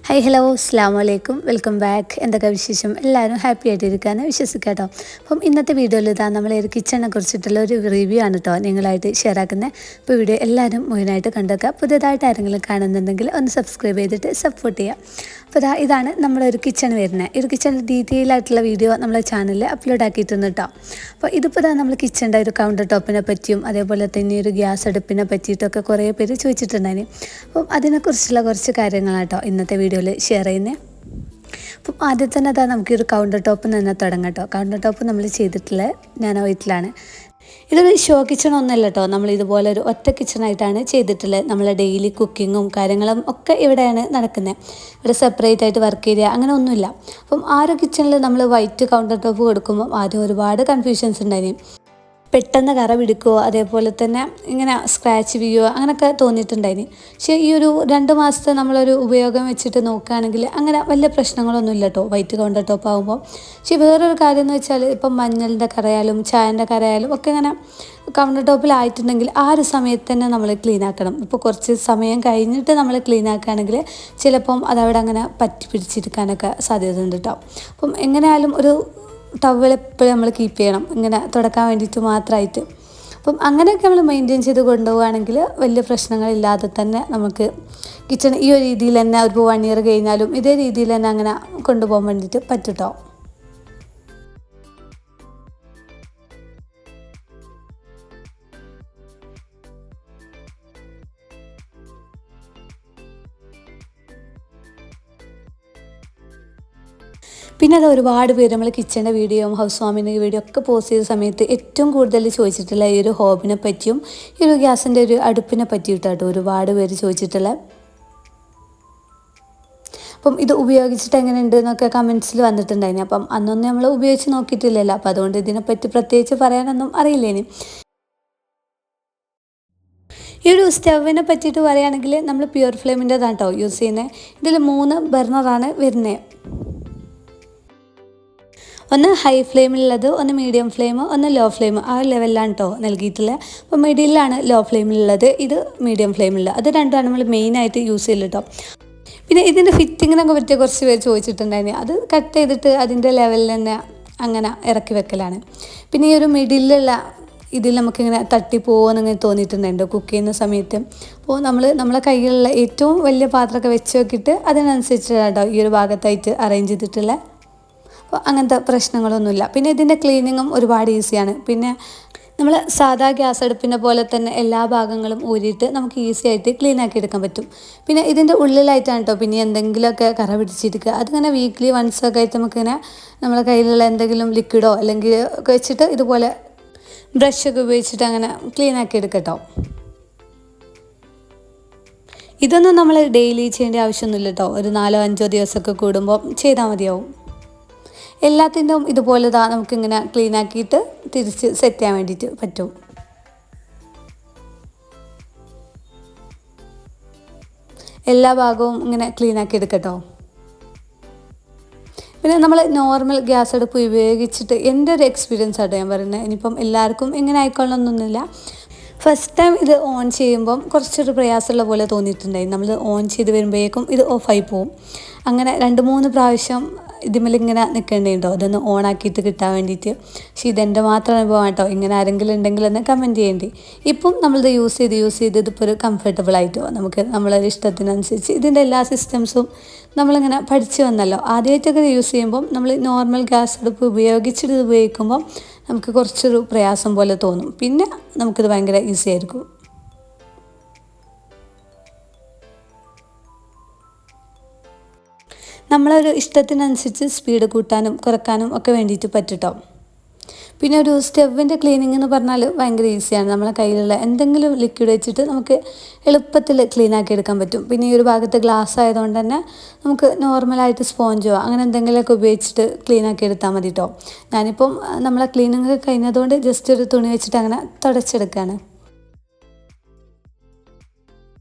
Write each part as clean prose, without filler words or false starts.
Hi hello അസ്സലാമു അലൈക്കും welcome back. എന്തൊക്കെ വിശേഷം? എല്ലാവരും ഹാപ്പി ആയിട്ടിരിക്കാമെന്ന് വിശ്വസിക്കാം കേട്ടോ. അപ്പം ഇന്നത്തെ വീഡിയോയിൽ ഇതാ നമ്മളെ ഒരു കിച്ചണിനെ കുറിച്ചിട്ടുള്ള ഒരു റിവ്യൂ ആണ് കേട്ടോ നിങ്ങളായിട്ട് ഷെയർ ആക്കുന്നത്. അപ്പോൾ വീഡിയോ എല്ലാവരും മുഴുവനായിട്ട് കണ്ടുവെക്കുക. പുതിയതായിട്ട് ആരെങ്കിലും കാണുന്നുണ്ടെങ്കിൽ ഒന്ന് സബ്സ്ക്രൈബ് ചെയ്തിട്ട് സപ്പോർട്ട് ചെയ്യുക. അപ്പോൾ ഇതാണ് നമ്മുടെ ഒരു കിച്ചൺ വരുന്നത്. ഈ ഒരു കിച്ചണിൽ ഡീറ്റെയിൽ ആയിട്ടുള്ള വീഡിയോ നമ്മളെ ചാനലിൽ അപ്ലോഡ് ആക്കിയിട്ടുണ്ട് കേട്ടോ. അപ്പോൾ ഇതിപ്പോൾ നമ്മൾ കിച്ചണിൻ്റെ ഒരു കൗണ്ടർ ടോപ്പിനെ പറ്റിയും അതേപോലെ തന്നെ ഒരു ഗ്യാസ് അടുപ്പിനെ പറ്റിയിട്ടൊക്കെ കുറേ പേര് ചോദിച്ചിട്ടുണ്ടായിരുന്നു. അപ്പം അതിനെക്കുറിച്ചുള്ള കുറച്ച് കാര്യങ്ങളാട്ടോ ഇന്നത്തെ വീഡിയോയിൽ ഷെയർ ചെയ്യുന്നത്. അപ്പം ആദ്യം തന്നെ നമുക്ക് ഒരു കൗണ്ടർ ടോപ്പ് തന്നെ തുടങ്ങാം കേട്ടോ. കൗണ്ടർ ടോപ്പ് നമ്മൾ ചെയ്തിട്ടുള്ളത് നാനോ വൈറ്റിലാണ്. ഇതൊരു ഷോ കിച്ചൺ ഒന്നല്ല കേട്ടോ, നമ്മൾ ഇതുപോലെ ഒരു ഒറ്റ കിച്ചണായിട്ടാണ് ചെയ്തിട്ടുള്ളത്. നമ്മളെ ഡെയിലി കുക്കിങ്ങും കാര്യങ്ങളും ഒക്കെ ഇവിടെയാണ് നടക്കുന്നത്. ഇവിടെ സെപ്പറേറ്റ് ആയിട്ട് വർക്ക് ഏരിയ അങ്ങനെ ഒന്നുമില്ല. അപ്പം ആ ഒരു കിച്ചണിൽ നമ്മൾ വൈറ്റ് കൗണ്ടർ ടോപ്പ് കൊടുക്കുമ്പോൾ ആദ്യം ഒരുപാട് കൺഫ്യൂഷൻസ് ഉണ്ടായിരുന്നു. പെട്ടെന്ന് കറ പിടിക്കുകയോ അതേപോലെ തന്നെ ഇങ്ങനെ സ്ക്രാച്ച് വീഴുകയോ അങ്ങനെയൊക്കെ തോന്നിയിട്ടുണ്ടായിരുന്നു. പക്ഷേ ഈ ഒരു 2 മാസത്തെ നമ്മളൊരു ഉപയോഗം വെച്ചിട്ട് നോക്കുകയാണെങ്കിൽ അങ്ങനെ വലിയ പ്രശ്നങ്ങളൊന്നും ഇല്ല കേട്ടോ വൈറ്റ് കൗണ്ടർ ടോപ്പ് ആകുമ്പോൾ. പക്ഷേ വേറൊരു കാര്യം എന്ന് വെച്ചാൽ ഇപ്പം മഞ്ഞളിൻ്റെ കറയാലും ചായൻ്റെ കറയാലും ഒക്കെ ഇങ്ങനെ കൗണ്ടർ ടോപ്പിലായിട്ടുണ്ടെങ്കിൽ ആ ഒരു സമയത്ത് തന്നെ നമ്മൾ ക്ലീൻ ആക്കണം. ഇപ്പോൾ കുറച്ച് സമയം കഴിഞ്ഞിട്ട് നമ്മൾ ക്ലീൻ ആക്കുകയാണെങ്കിൽ ചിലപ്പം അതവിടെ അങ്ങനെ പറ്റി പിടിച്ചിരിക്കാനൊക്കെ സാധ്യത ഉണ്ട് കേട്ടോ. അപ്പം എങ്ങനെയായാലും ഒരു ടവൽ എപ്പോഴും നമ്മൾ കീപ്പ് ചെയ്യണം, ഇങ്ങനെ തുടക്കാൻ വേണ്ടിയിട്ട് മാത്രമായിട്ട്. അപ്പം അങ്ങനെയൊക്കെ നമ്മൾ മെയിൻറ്റെയിൻ ചെയ്ത് കൊണ്ടുപോവുകയാണെങ്കിൽ വലിയ പ്രശ്നങ്ങളില്ലാതെ തന്നെ നമുക്ക് കിച്ചൺ ഈ ഒരു രീതിയിൽ തന്നെ ഒരു 1 ഇയർ കഴിഞ്ഞാലും ഇതേ രീതിയിൽ തന്നെ അങ്ങനെ കൊണ്ടുപോകാൻ വേണ്ടിയിട്ട് പറ്റും കേട്ടോ. പിന്നെ അത് ഒരുപാട് പേര് നമ്മൾ കിച്ചൻ്റെ വീഡിയോയും ഹൗസ് വാമിൻ്റെ വീഡിയോ ഒക്കെ പോസ്റ്റ് ചെയ്ത സമയത്ത് ഏറ്റവും കൂടുതൽ ചോദിച്ചിട്ടുള്ള ഈ ഒരു ഹോബിനെ പറ്റിയും ഈ ഒരു ഗ്യാസിൻ്റെ ഒരു അടുപ്പിനെ പറ്റിയിട്ടാട്ടോ ഒരുപാട് പേര് ചോദിച്ചിട്ടുള്ളത്. അപ്പം ഇത് ഉപയോഗിച്ചിട്ട് എങ്ങനെയുണ്ട് എന്നൊക്കെ കമൻറ്റ്സിൽ വന്നിട്ടുണ്ടായിരുന്നു. അപ്പം അന്നൊന്നും നമ്മൾ ഉപയോഗിച്ച് നോക്കിയിട്ടില്ലല്ലോ, അപ്പം അതുകൊണ്ട് ഇതിനെപ്പറ്റി പ്രത്യേകിച്ച് പറയാനൊന്നും അറിയില്ലേനി. ഈ ഒരു സ്റ്റവിനെ പറ്റിയിട്ട് പറയുകയാണെങ്കിൽ നമ്മൾ പ്യുർ ഫ്ലെയിമിൻ്റെതാണ് കേട്ടോ യൂസ് ചെയ്യുന്നത്. ഇതിൽ 3 ബർണറാണ് വരുന്നത്. ഒന്ന് ഹൈ ഫ്ലെയിമിലുള്ളത്, ഒന്ന് മീഡിയം ഫ്ലെയിം, ഒന്ന് ലോ ഫ്ലെയിം. ആ ലെവലിലാണ് കേട്ടോ നൽകിയിട്ടുള്ളത്. അപ്പോൾ മിഡിലാണ് ലോ ഫ്ലെയിമിലുള്ളത്, ഇത് മീഡിയം ഫ്ലെയിമിലുള്ളത്. അത് രണ്ടുമാണ് നമ്മൾ മെയിനായിട്ട് യൂസ് ചെയ്യൽ കേട്ടോ. പിന്നെ ഇതിൻ്റെ ഫിറ്റിങ്ങിനൊക്കെ പറ്റിയ കുറച്ച് പേര് ചോദിച്ചിട്ടുണ്ടായിരുന്നു. അത് കട്ട് ചെയ്തിട്ട് അതിൻ്റെ ലെവലിൽ തന്നെ അങ്ങനെ ഇറക്കി വെക്കലാണ്. പിന്നെ ഈ ഒരു മിഡിലുള്ള ഇതിൽ നമുക്കിങ്ങനെ തട്ടിപ്പോകുമെന്നിങ്ങനെ തോന്നിയിട്ടുണ്ടായിരുന്നു കുക്ക് ചെയ്യുന്ന സമയത്ത്. അപ്പോൾ നമ്മളെ കയ്യിലുള്ള ഏറ്റവും വലിയ പാത്രമൊക്കെ വെച്ച് നോക്കിയിട്ട് അതിനനുസരിച്ചിട്ടാണ് കേട്ടോ ഈ ഒരു ഭാഗത്തായിട്ട് അറേഞ്ച് ചെയ്തിട്ടുള്ളത്. അപ്പോൾ അങ്ങനത്തെ പ്രശ്നങ്ങളൊന്നുമില്ല. പിന്നെ ഇതിൻ്റെ ക്ലീനിങ്ങും ഒരുപാട് ഈസിയാണ്. പിന്നെ നമ്മൾ സാധാ ഗ്യാസ് അടുപ്പിനെ പോലെ തന്നെ എല്ലാ ഭാഗങ്ങളും ഊരിയിട്ട് നമുക്ക് ഈസി ആയിട്ട് ക്ലീൻ ആക്കി എടുക്കാൻ പറ്റും. പിന്നെ ഇതിൻ്റെ ഉള്ളിലായിട്ടാണ് കേട്ടോ പിന്നെ എന്തെങ്കിലുമൊക്കെ കറ പിടിച്ചിരിക്കുക. അതിങ്ങനെ വീക്ക്ലി വൺസ് ഒക്കെ ആയിട്ട് നമുക്കിങ്ങനെ നമ്മളെ കയ്യിലുള്ള എന്തെങ്കിലും ലിക്വിഡോ അല്ലെങ്കിൽ ഒക്കെ വെച്ചിട്ട് ഇതുപോലെ ബ്രഷൊക്കെ ഉപയോഗിച്ചിട്ട് അങ്ങനെ ക്ലീൻ ആക്കി എടുക്കട്ടോ. ഇതൊന്നും നമ്മൾ ഡെയിലി ചെയ്യേണ്ട ആവശ്യമൊന്നുമില്ല കേട്ടോ. ഒരു 4-5 ദിവസമൊക്കെ കൂടുമ്പോൾ ചെയ്താൽ മതിയാവും. എല്ലാത്തിൻ്റെയും ഇതുപോലെ നമുക്കിങ്ങനെ ക്ലീൻ ആക്കിയിട്ട് തിരിച്ച് സെറ്റ് ചെയ്യാൻ വേണ്ടിയിട്ട് പറ്റും. എല്ലാ ഭാഗവും ഇങ്ങനെ ക്ലീൻ ആക്കി എടുക്കട്ടോ. പിന്നെ നമ്മൾ നോർമൽ ഗ്യാസ് അടുപ്പ് ഉപയോഗിച്ചിട്ട് എൻ്റെ ഒരു എക്സ്പീരിയൻസ് ആട്ടോ ഞാൻ പറയുന്നത്. ഇനിയിപ്പം എല്ലാവർക്കും ഇങ്ങനെ ആയിക്കൊള്ളണമെന്നൊന്നുമില്ല. ഫസ്റ്റ് ടൈം ഇത് ഓൺ ചെയ്യുമ്പം കുറച്ചൊരു പ്രയാസമുള്ള പോലെ തോന്നിയിട്ടുണ്ടായി. നമ്മൾ ഓൺ ചെയ്ത് വരുമ്പോഴേക്കും ഇത് ഓഫായി പോവും. അങ്ങനെ 2-3 പ്രാവശ്യം ഇതിമേലിങ്ങനെ നിൽക്കേണ്ടിയുണ്ടോ ഇതൊന്ന് ഓണാക്കിയിട്ട് കിട്ടാൻ വേണ്ടിയിട്ട്. പക്ഷേ ഇതെൻ്റെ മാത്രം അനുഭവം കേട്ടോ. ഇങ്ങനെ ആരെങ്കിലും ഉണ്ടെങ്കിൽ ഒന്ന് കമൻറ്റ് ചെയ്യേണ്ടി. ഇപ്പം നമ്മളിത് യൂസ് ചെയ്ത് ഇതിപ്പോൾ ഒരു കംഫർട്ടബിളായിട്ടോ നമുക്ക് നമ്മളൊരു ഇഷ്ടത്തിനനുസരിച്ച് ഇതിൻ്റെ എല്ലാ സിസ്റ്റംസും നമ്മളിങ്ങനെ പഠിച്ചു വന്നല്ലോ. ആദ്യമായിട്ടൊക്കെ യൂസ് ചെയ്യുമ്പം നമ്മൾ നോർമൽ ഗ്യാസ് അടുപ്പ് ഉപയോഗിച്ചിട്ട് ഇത് ഉപയോഗിക്കുമ്പം നമുക്ക് കുറച്ചൊരു പ്രയാസം പോലെ തോന്നും. പിന്നെ നമുക്കിത് ഭയങ്കര ഈസി ആയിരിക്കും. നമ്മളൊരു ഇഷ്ടത്തിനനുസരിച്ച് സ്പീഡ് കൂട്ടാനും കുറക്കാനും ഒക്കെ വേണ്ടിയിട്ട് പറ്റും. പിന്നെ ഒരു സ്റ്റവിൻ്റെ ക്ലീനിങ് എന്ന് പറഞ്ഞാൽ ഭയങ്കര ഈസിയാണ്. നമ്മളെ കയ്യിലുള്ള എന്തെങ്കിലും ലിക്വിഡ് വെച്ചിട്ട് നമുക്ക് എളുപ്പത്തിൽ ക്ലീൻ ആക്കി എടുക്കാൻ പറ്റും. പിന്നെ ഈ ഒരു ഭാഗത്ത് ഗ്ലാസ് ആയതുകൊണ്ട് തന്നെ നമുക്ക് നോർമലായിട്ട് സ്പോഞ്ചോ അങ്ങനെ എന്തെങ്കിലുമൊക്കെ ഉപയോഗിച്ചിട്ട് ക്ലീൻ ആക്കി എടുത്താൽ മതി കേട്ടോ. ഞാനിപ്പം നമ്മളെ ക്ലീനിങ് കഴിഞ്ഞതുകൊണ്ട് ജസ്റ്റ് ഒരു തുണി വെച്ചിട്ട് അങ്ങനെ തുടച്ചെടുക്കുകയാണ്.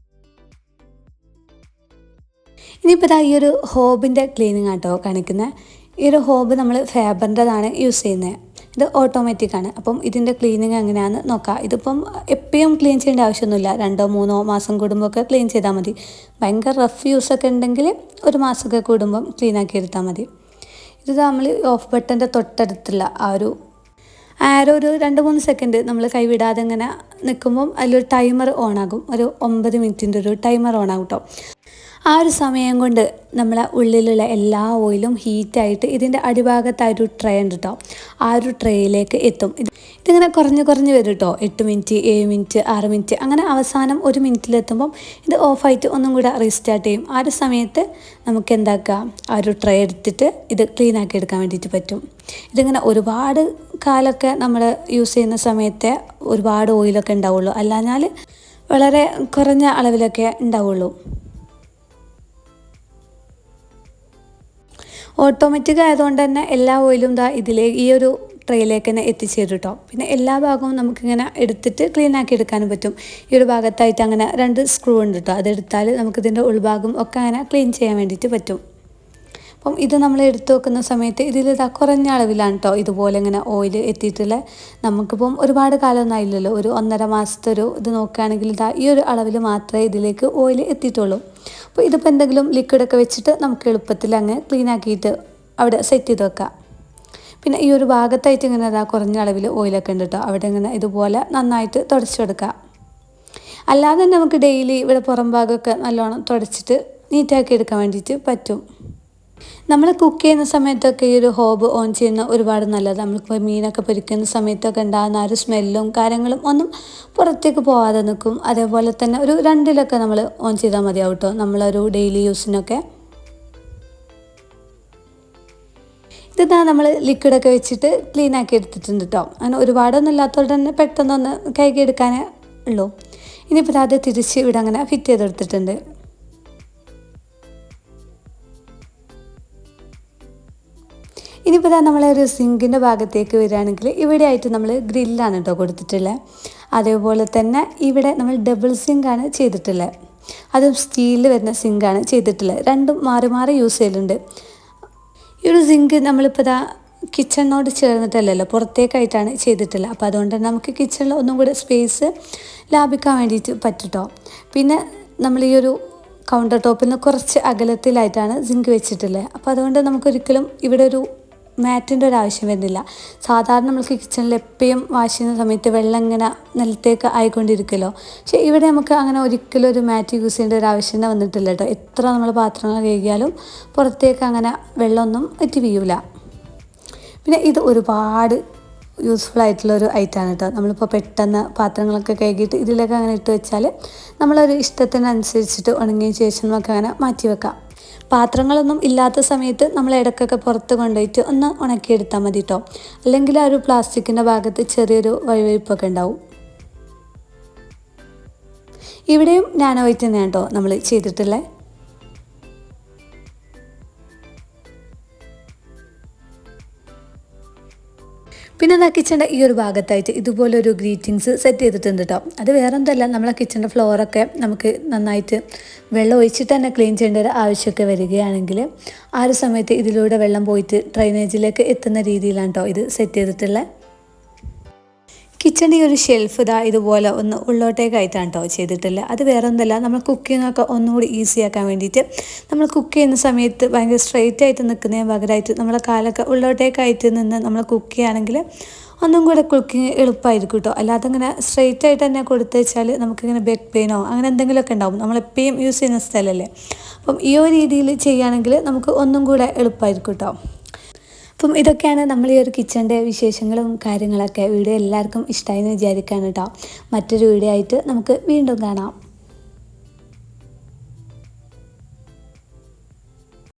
ഇനിയിപ്പോൾ ഈ ഒരു ഹോബിൻ്റെ ക്ലീനിങ് ആട്ടോ കാണിക്കുന്നത്. ഈ ഒരു ഹോബ് നമ്മൾ ഫാബറിൻ്റെതാണ് യൂസ് ചെയ്യുന്നത്. ഇത് ഓട്ടോമാറ്റിക്കാണ്. അപ്പം ഇതിൻ്റെ ക്ലീനിങ് എങ്ങനെയാണെന്ന് നോക്കാം. ഇതിപ്പം എപ്പോഴും ക്ലീൻ ചെയ്യേണ്ട ആവശ്യമൊന്നുമില്ല, 2-3 മാസം കൂടുമ്പോഴൊക്കെ ക്ലീൻ ചെയ്താൽ മതി. ഭയങ്കര റഫ് യൂസൊക്കെ ഉണ്ടെങ്കിൽ 1 മാസമൊക്കെ കൂടുമ്പം ക്ലീനാക്കി എടുത്താൽ മതി. ഇത് നമ്മൾ ഓഫ് ബട്ടൻ്റെ തൊട്ടടുത്തുള്ള ആരോ ഒരു 2-3 സെക്കൻഡ് നമ്മൾ കൈവിടാതെ ഇങ്ങനെ നിൽക്കുമ്പം അതിലൊരു ടൈമർ ഓണാകും. ഒരു 9 മിനിറ്റിൻ്റെ ഒരു ടൈമർ ഓണാകും കേട്ടോ. ആ ഒരു സമയം കൊണ്ട് നമ്മളെ ഉള്ളിലുള്ള എല്ലാ ഓയിലും ഹീറ്റായിട്ട് ഇതിൻ്റെ അടിഭാഗത്തായൊരു ട്രേ ഉണ്ട് കേട്ടോ. ആ ഒരു ട്രേയിലേക്ക് എത്തും. ഇതിങ്ങനെ കുറഞ്ഞ് വരും കേട്ടോ. 8 മിനിറ്റ്, 7 മിനിറ്റ്, 6 മിനിറ്റ്, അങ്ങനെ അവസാനം 1 മിനിറ്റിലെത്തുമ്പം ഇത് ഓഫായിട്ട് ഒന്നും കൂടെ റീസ്റ്റാർട്ട് ചെയ്യും. ആ ഒരു സമയത്ത് നമുക്ക് എന്താക്കാം, ആ ഒരു ട്രേ എടുത്തിട്ട് ഇത് ക്ലീൻ ആക്കി എടുക്കാൻ വേണ്ടിയിട്ട് പറ്റും. ഇതിങ്ങനെ ഒരുപാട് കാലമൊക്കെ നമ്മൾ യൂസ് ചെയ്യുന്ന സമയത്തെ ഒരുപാട് ഓയിലൊക്കെ ഉണ്ടാവുള്ളൂ, അല്ലാഞ്ഞാൽ വളരെ കുറഞ്ഞ അളവിലൊക്കെ ഉണ്ടാവുള്ളൂ. ഓട്ടോമാറ്റിക് ആയതുകൊണ്ട് തന്നെ എല്ലാ ഓയിലും ഈ ഒരു ട്രേയിലേക്ക് തന്നെ എത്തിച്ചേരും കേട്ടോ. പിന്നെ എല്ലാ ഭാഗവും നമുക്കിങ്ങനെ എടുത്തിട്ട് ക്ലീൻ ആക്കി എടുക്കാനും പറ്റും. ഈ ഒരു ഭാഗത്തായിട്ട് അങ്ങനെ 2 സ്ക്രൂ ഉണ്ട് കേട്ടോ. അതെടുത്താൽ നമുക്കിതിൻ്റെ ഉൾഭാഗം ഒക്കെ അങ്ങനെ ക്ലീൻ ചെയ്യാൻ വേണ്ടിയിട്ട് പറ്റും. അപ്പം ഇത് നമ്മൾ എടുത്തു വെക്കുന്ന സമയത്ത് ഇതിൽ കുറഞ്ഞ അളവിലാണ് കേട്ടോ ഇതുപോലെ ഇങ്ങനെ ഓയിൽ എത്തിയിട്ടുള്ളത്. നമുക്കിപ്പം ഒരുപാട് കാലമൊന്നും ആയില്ലല്ലോ, ഒരു 1.5 മാസത്തെ ഇത് നോക്കുകയാണെങ്കിൽ ഈ ഒരു അളവിൽ മാത്രമേ ഇതിലേക്ക് ഓയിൽ എത്തിയിട്ടുള്ളൂ. അപ്പോൾ ഇതിപ്പോൾ എന്തെങ്കിലും ലിക്വിഡൊക്കെ വെച്ചിട്ട് നമുക്ക് എളുപ്പത്തിൽ അങ്ങ് ക്ലീൻ ആക്കിയിട്ട് അവിടെ സെറ്റ് ചെയ്ത് വെക്കാം. പിന്നെ ഈ ഒരു ഭാഗത്തായിട്ട് ഇങ്ങനെ കുറഞ്ഞ അളവിൽ ഓയിലൊക്കെ ഉണ്ട് കേട്ടോ. അവിടെ ഇങ്ങനെ ഇതുപോലെ നന്നായിട്ട് തുടച്ചെടുക്കാം. അല്ലാതെ തന്നെ നമുക്ക് ഡെയിലി ഇവിടെ പുറം ഭാഗമൊക്കെ നല്ലോണം തുടച്ചിട്ട് നീറ്റാക്കി എടുക്കാൻ വേണ്ടിയിട്ട് പറ്റും. നമ്മൾ കുക്ക് ചെയ്യുന്ന സമയത്തൊക്കെ ഈ ഒരു ഹോബ് ഓൺ ചെയ്യുന്ന ഒരുപാട് നല്ലതാണ്. നമ്മളിപ്പോൾ മീനൊക്കെ പൊരിക്കുന്ന സമയത്തൊക്കെ ഉണ്ടാകുന്ന ആ ഒരു സ്മെല്ലും കാര്യങ്ങളും ഒന്നും പുറത്തേക്ക് പോകാതെ നിൽക്കും. അതേപോലെ തന്നെ ഒരു 2-ലൊക്കെ നമ്മൾ ഓൺ ചെയ്താൽ മതിയാവും കേട്ടോ, നമ്മളൊരു ഡെയിലി യൂസിനൊക്കെ. ഇതാ നമ്മൾ ലിക്വിഡൊക്കെ വെച്ചിട്ട് ക്ലീൻ ആക്കി എടുത്തിട്ടുണ്ട് കേട്ടോ. അങ്ങനെ ഒരുപാടൊന്നും ഇല്ലാത്തതുകൊണ്ട് തന്നെ പെട്ടെന്നൊന്ന് കഴുകി എടുക്കാനേ ഉള്ളൂ. ഇനിയിപ്പോൾ അത് തിരിച്ച് ഇവിടെ അങ്ങനെ ഫിറ്റ് ചെയ്തെടുത്തിട്ടുണ്ട്. ഇനിയിപ്പോൾ നമ്മളൊരു സിങ്കിൻ്റെ ഭാഗത്തേക്ക് വരികയാണെങ്കിൽ ഇവിടെ ആയിട്ട് നമ്മൾ ഗ്രില്ലാണ് കേട്ടോ കൊടുത്തിട്ടുള്ളത്. അതേപോലെ തന്നെ ഇവിടെ നമ്മൾ ഡബിൾ സിങ്കാണ് ചെയ്തിട്ടുള്ളത്. അതും സ്റ്റീലിൽ വരുന്ന സിങ്കാണ് ചെയ്തിട്ടുള്ളത്. രണ്ടും മാറി മാറി യൂസ് ചെയ്യലുണ്ട്. ഈ ഒരു സിങ്ക് നമ്മളിപ്പോൾ കിച്ചണിനോട് ചേർന്നിട്ടല്ലല്ലോ, പുറത്തേക്കായിട്ടാണ് ചെയ്തിട്ടുള്ളത്. അപ്പോൾ അതുകൊണ്ട് തന്നെ നമുക്ക് കിച്ചണിൽ ഒന്നും കൂടെ സ്പേസ് ലാഭിക്കാൻ വേണ്ടിയിട്ട് പറ്റും. പിന്നെ നമ്മൾ ഈ ഒരു കൗണ്ടർ ടോപ്പിൽ നിന്ന് കുറച്ച് അകലത്തിലായിട്ടാണ് സിങ്ക് വെച്ചിട്ടുള്ളത്. അപ്പോൾ അതുകൊണ്ട് നമുക്കൊരിക്കലും ഇവിടെ ഒരു മാറ്റിൻ്റെ ഒരു ആവശ്യം വരുന്നില്ല. സാധാരണ നമ്മൾക്ക് കിച്ചണിൽ എപ്പോഴും വാഷ് ചെയ്യുന്ന സമയത്ത് വെള്ളം ഇങ്ങനെ നിലത്തേക്ക് ആയിക്കൊണ്ടിരിക്കുമല്ലോ. പക്ഷേ ഇവിടെ നമുക്ക് അങ്ങനെ ഒരിക്കലും ഒരു മാറ്റ് യൂസ് ചെയ്യേണ്ട ഒരു ആവശ്യം വന്നിട്ടില്ല കേട്ടോ. എത്ര നമ്മൾ പാത്രങ്ങൾ കഴുകിയാലും പുറത്തേക്ക് അങ്ങനെ വെള്ളമൊന്നും എത്തി വീഴില്ല. പിന്നെ ഇത് ഒരുപാട് യൂസ്ഫുൾ ആയിട്ടുള്ളൊരു ഐറ്റമാണ് കേട്ടോ. നമ്മളിപ്പോൾ പെട്ടെന്ന് പാത്രങ്ങളൊക്കെ കഴുകിയിട്ട് ഇതിലൊക്കെ അങ്ങനെ ഇട്ട് വെച്ചാൽ നമ്മളൊരു ഇഷ്ടത്തിനനുസരിച്ചിട്ട് ഉണങ്ങിയ ശേഷം നമുക്ക് അങ്ങനെ മാറ്റി വെക്കാം. പാത്രങ്ങളൊന്നും ഇല്ലാത്ത സമയത്ത് നമ്മൾ ഇടയ്ക്കൊക്കെ പുറത്ത് കൊണ്ടുപോയിട്ട് ഒന്ന് ഉണക്കിയെടുത്താൽ മതി കേട്ടോ. അല്ലെങ്കിൽ ആ ഒരു പ്ലാസ്റ്റിക്കിൻ്റെ ഭാഗത്ത് ചെറിയൊരു വഴുവഴുപ്പൊക്കെ ഉണ്ടാവും. ഇവിടെയും നാനോ വൈറ്റ് തന്നെയാണ് കേട്ടോ നമ്മൾ ചെയ്തിട്ടുള്ളത്. പിന്നെ കിച്ചൻ്റെ ഈ ഒരു ഭാഗത്തായിട്ട് ഇതുപോലൊരു ഗ്രീറ്റിങ്സ് സെറ്റ് ചെയ്തിട്ടുണ്ട് കേട്ടോ. അത് വേറെ എന്തല്ല, നമ്മളെ കിച്ചൻ്റെ ഫ്ലോറൊക്കെ നമുക്ക് നന്നായിട്ട് വെള്ളം ഒഴിച്ചിട്ട് തന്നെ ക്ലീൻ ചെയ്യേണ്ട ഒരു ആവശ്യമൊക്കെ വരികയാണെങ്കിൽ ആ ഒരു സമയത്ത് ഇതിലൂടെ വെള്ളം പോയിട്ട് ഡ്രൈനേജിലേക്ക് എത്തുന്ന രീതിയിലാണ് കേട്ടോ ഇത് സെറ്റ് ചെയ്തിട്ടുള്ളത്. കിച്ചണിൻ്റെ ഒരു ഷെൽഫ് ഇതുപോലെ ഒന്ന് ഉള്ളോട്ടേക്കായിട്ടാണ് കേട്ടോ ചെയ്തിട്ടില്ല. അത് വേറെ ഒന്നല്ല, നമ്മൾ കുക്കിങ്ങൊക്കെ ഒന്നുകൂടി ഈസി ആക്കാൻ വേണ്ടിയിട്ട് നമ്മൾ കുക്ക് ചെയ്യുന്ന സമയത്ത് ഭയങ്കര സ്ട്രെയിറ്റ് ആയിട്ട് നിൽക്കുന്നതിന് പകരമായിട്ട് നമ്മളെ കാലൊക്കെ ഉള്ളോട്ടേക്കായിട്ട് നിന്ന് നമ്മൾ കുക്ക് ചെയ്യുകയാണെങ്കിൽ ഒന്നും കൂടെ കുക്കിങ് എളുപ്പമായിരിക്കും കേട്ടോ. അല്ലാതെ ഇങ്ങനെ സ്ട്രെയിറ്റ് ആയിട്ട് തന്നെ കൊടുത്തു വെച്ചാൽ നമുക്കിങ്ങനെ ബാക്ക് പെയിനോ അങ്ങനെ എന്തെങ്കിലുമൊക്കെ ഉണ്ടാവും. നമ്മളെപ്പോഴും യൂസ് ചെയ്യുന്ന സ്ഥലമല്ലേ. അപ്പം ഈ ഒരു രീതിയിൽ ചെയ്യുകയാണെങ്കിൽ നമുക്ക് ഒന്നും കൂടെ എളുപ്പമായിരിക്കും കേട്ടോ. അപ്പം ഇതൊക്കെയാണ് നമ്മൾ ഈ ഒരു കിച്ചൻ്റെ വിശേഷങ്ങളും കാര്യങ്ങളൊക്കെ. വീഡിയോ എല്ലാവർക്കും ഇഷ്ടമായി എന്ന് വിചാരിക്കുകയാണ് കേട്ടോ. മറ്റൊരു വീഡിയോ ആയിട്ട് നമുക്ക് വീണ്ടും കാണാം.